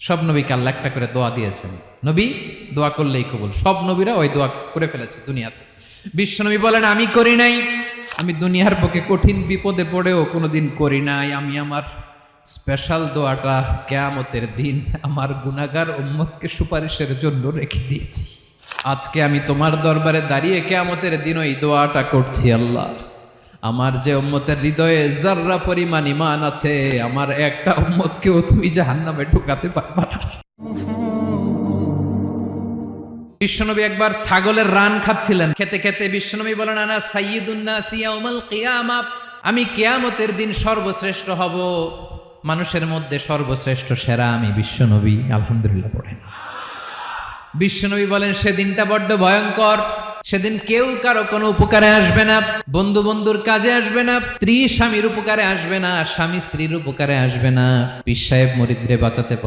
সব নবীকে আল্লাহ একটা করে দোয়া দিয়েছেন, নবী দোয়া করলেই কবুল। সব নবীরা ওই দোয়া করে ফেলেছে দুনিয়াতে। বিশ্বনবী বলেন আমি করি নাই, আমি দুনিয়ার বুকে কঠিন বিপদে পড়েও কোনোদিন করি নাই। আমি আমার স্পেশাল দোয়াটা কিয়ামতের দিন আমার গুনাহগার উম্মতকে সুপারিশের জন্য রেখে দিয়েছি। আজকে আমি তোমার দরবারে দাঁড়িয়ে কিয়ামতের দিন ওই দোয়াটা করছি, আল্লাহ আমার যে উম্মতের হৃদয়ে যাররা পরিমাণ ঈমান আছে, আমার একটা উম্মতকেও তুমি জাহান্নামে ঢুকাতে পারবা না। বিশ্বনবী একবার ছাগলের রান খাচ্ছিলেন, খেতে খেতে বিশ্বনবী বলেন আনা সাইয়্যিদুন নাসি ইয়াউমাল কিয়ামা, আমি কিয়ামতের দিন সর্বশ্রেষ্ঠ হব, মানুষের মধ্যে সর্বশ্রেষ্ঠ সেরা আমি বিশ্বনবী। আলহামদুলিল্লাহ পড়েন। বিশ্বনবী বলেন সেদিনটা বড্ড ভয়ঙ্কর, সেদিন কেউ কারো কোনো উপকারে আসবে না, বন্ধু বন্ধুর কাজে আসবে না, স্ত্রী স্বামীর উপকারে আসবে না, স্বামী স্ত্রীর উপকারে আসবে না, পীর সাহেব মুরিদরে বাঁচাতে